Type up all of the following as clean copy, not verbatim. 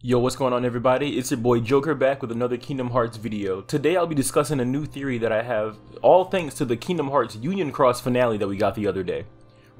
Yo, what's going on everybody? It's your boy Joker back with another Kingdom Hearts video. Today I'll be discussing a new theory that I have, all thanks to the Kingdom Hearts Union Cross finale that we got the other day.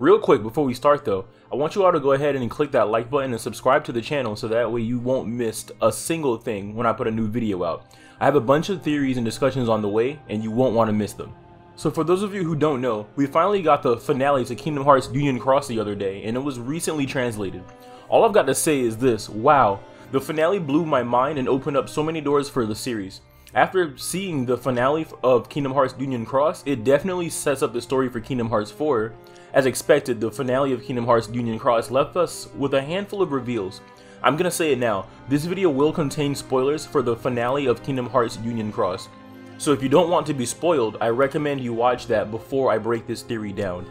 Real quick, before we start though, I want you all to go ahead and click that like button and subscribe to the channel so that way you won't miss a single thing when I put a new video out. I have a bunch of theories and discussions on the way and you won't want to miss them. So for those of you who don't know, we finally got the finale to Kingdom Hearts Union Cross the other day and it was recently translated. All I've got to say is this: wow. The finale blew my mind and opened up so many doors for the series. After seeing the finale of Kingdom Hearts Union Cross, it definitely sets up the story for Kingdom Hearts 4. As expected, the finale of Kingdom Hearts Union Cross left us with a handful of reveals. I'm gonna say it now, this video will contain spoilers for the finale of Kingdom Hearts Union Cross. So if you don't want to be spoiled, I recommend you watch that before I break this theory down.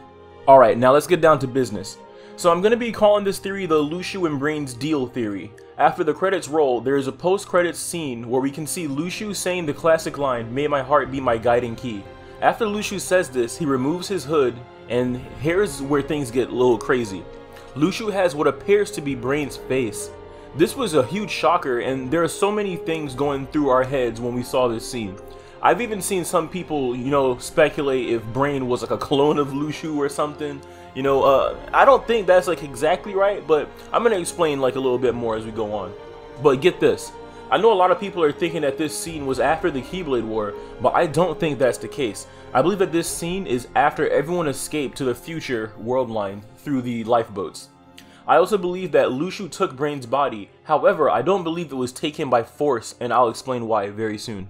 Alright, now let's get down to business. So I'm going to be calling this theory the Luxu and Brains deal theory. After the credits roll, there is a post-credits scene where we can see Luxu saying the classic line, "May my heart be my guiding key." After Luxu says this, he removes his hood, and here's where things get a little crazy. Luxu has what appears to be Brains' face. This was a huge shocker, and there are so many things going through our heads when we saw this scene. I've even seen some people, speculate if Brain was like a clone of Luxu or something. I don't think that's like exactly right, but I'm gonna explain like a little bit more as we go on. But get this, I know a lot of people are thinking that this scene was after the Keyblade War, but I don't think that's the case. I believe that this scene is after everyone escaped to the future world line through the lifeboats. I also believe that Luxu took Brain's body, however, I don't believe it was taken by force, and I'll explain why very soon.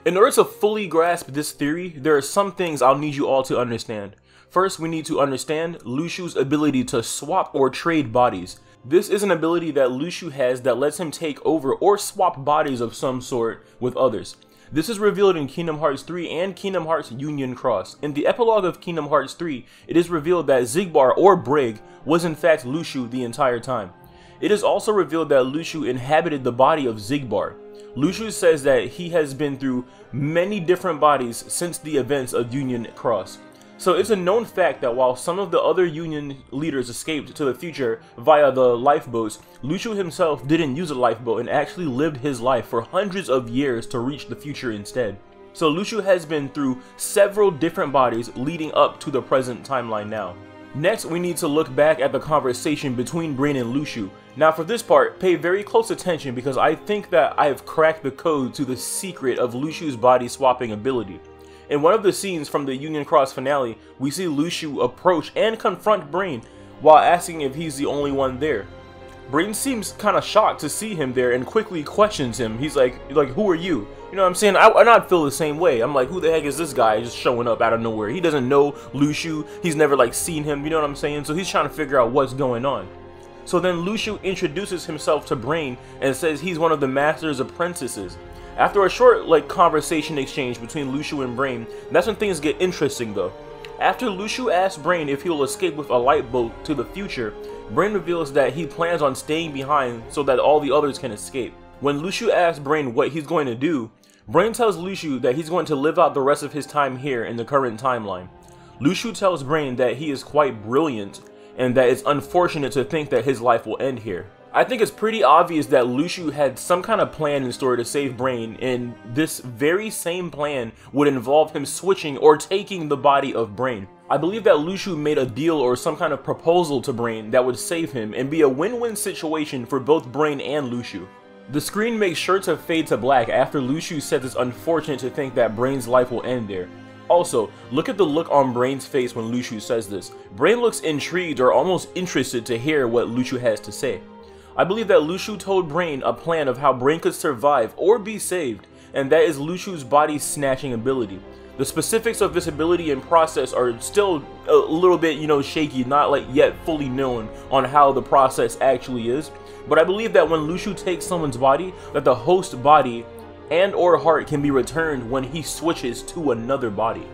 In order to fully grasp this theory, there are some things I'll need you all to understand. First, we need to understand Luxu's ability to swap or trade bodies. This is an ability that Luxu has that lets him take over or swap bodies of some sort with others. This is revealed in Kingdom Hearts 3 and Kingdom Hearts Union Cross. In the epilogue of Kingdom Hearts 3, it is revealed that Xigbar or Brig was in fact Luxu the entire time. It is also revealed that Luxu inhabited the body of Xigbar. Luxu says that he has been through many different bodies since the events of Union Cross. So it's a known fact that while some of the other Union leaders escaped to the future via the lifeboats, Luxu himself didn't use a lifeboat and actually lived his life for hundreds of years to reach the future instead. So Luxu has been through several different bodies leading up to the present timeline now. Next, we need to look back at the conversation between Brain and Luxu. Now for this part, pay very close attention because I think that I have cracked the code to the secret of Luxu's body swapping ability. In one of the scenes from the Union Cross finale, we see Luxu approach and confront Brain while asking if he's the only one there. Brain seems kind of shocked to see him there and quickly questions him. He's like, who are you? You know what I'm saying? I'd feel the same way. I'm like, who the heck is this guy just showing up out of nowhere? He doesn't know Luxu. He's never like seen him. You know what I'm saying? So he's trying to figure out what's going on. So then Luxu introduces himself to Brain and says he's one of the master's apprentices. After a short conversation exchange between Luxu and Brain, that's when things get interesting though. After Luxu asks Brain if he will escape with a light boat to the future, Brain reveals that he plans on staying behind so that all the others can escape. When Luxu asks Brain what he's going to do, Brain tells Luxu that he's going to live out the rest of his time here in the current timeline. Luxu tells Brain that he is quite brilliant and that it's unfortunate to think that his life will end here. I think it's pretty obvious that Luxu had some kind of plan in store to save Brain, and this very same plan would involve him switching or taking the body of Brain. I believe that Luxu made a deal or some kind of proposal to Brain that would save him and be a win-win situation for both Brain and Luxu. The screen makes sure to fade to black after Luxu says it's unfortunate to think that Brain's life will end there. Also, look at the look on Brain's face when Luxu says this. Brain looks intrigued or almost interested to hear what Luxu has to say. I believe that Luxu told Brain a plan of how Brain could survive or be saved, and that is Luxu's body snatching ability. The specifics of this ability and process are still a little bit, shaky, not yet fully known on how the process actually is. But I believe that when Luxu takes someone's body, that the host body and or heart can be returned when he switches to another body.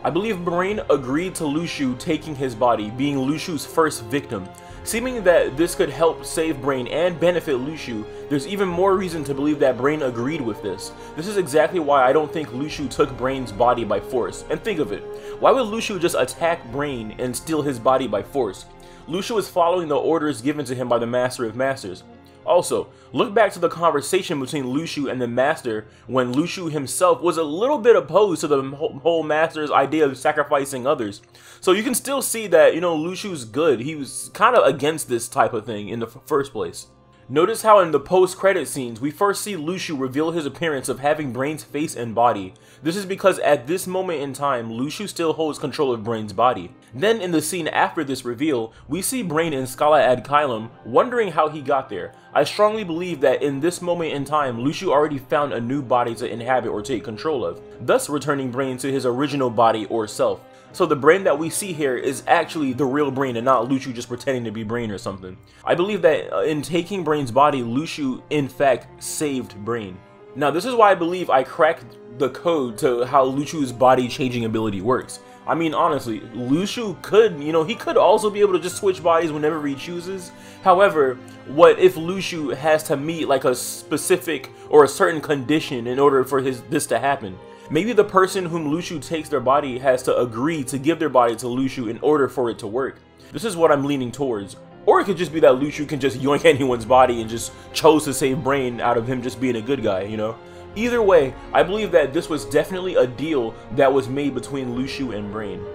I believe Brain agreed to Luxu taking his body, being Luxu's first victim. Seeming that this could help save Brain and benefit Luxu, there's even more reason to believe that Brain agreed with this. This is exactly why I don't think Luxu took Brain's body by force. And think of it, why would Luxu just attack Brain and steal his body by force? Luxu is following the orders given to him by the Master of Masters. Also, look back to the conversation between Luxu and the Master when Luxu himself was a little bit opposed to the whole Master's idea of sacrificing others. So you can still see that, you know, Luxu's good. He was kind of against this type of thing in the first place. Notice how in the post-credit scenes, we first see Luxu reveal his appearance of having Brain's face and body. This is because at this moment in time, Luxu still holds control of Brain's body. Then in the scene after this reveal, we see Brain in Scala ad Caelum wondering how he got there. I strongly believe that in this moment in time, Luxu already found a new body to inhabit or take control of, thus returning Brain to his original body or self. So the Brain that we see here is actually the real Brain and not Luxu just pretending to be Brain or something. I believe that in taking Brain's body, Luxu in fact saved Brain. Now this is why I believe I cracked the code to how Luxu's body changing ability works. I mean, honestly, Luxu could, you know, he could also be able to just switch bodies whenever he chooses. However, what if Luxu has to meet like a specific or a certain condition in order for this to happen? Maybe the person whom Luxu takes their body has to agree to give their body to Luxu in order for it to work. This is what I'm leaning towards. Or it could just be that Luxu can just yoink anyone's body and just chose to save Brain out of him just being a good guy, you know? Either way, I believe that this was definitely a deal that was made between Luxu and Brain.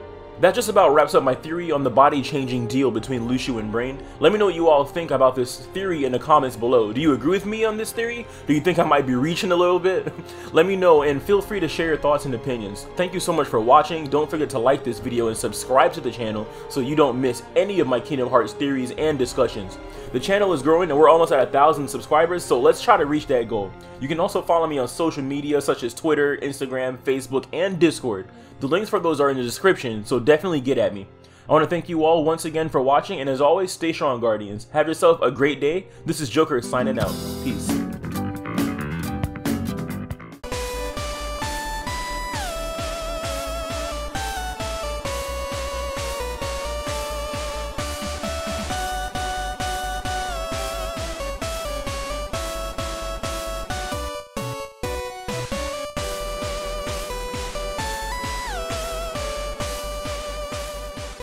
That just about wraps up my theory on the body-changing deal between Luxu and Brain. Let me know what you all think about this theory in the comments below. Do you agree with me on this theory? Do you think I might be reaching a little bit? Let me know, and feel free to share your thoughts and opinions. Thank you so much for watching. Don't forget to like this video and subscribe to the channel so you don't miss any of my Kingdom Hearts theories and discussions. The channel is growing and we're almost at 1,000 subscribers, so let's try to reach that goal. You can also follow me on social media such as Twitter, Instagram, Facebook, and Discord. The links for those are in the description, so definitely get at me. I want to thank you all once again for watching, and as always, stay strong, Guardians. Have yourself a great day. This is Joker signing out. Peace.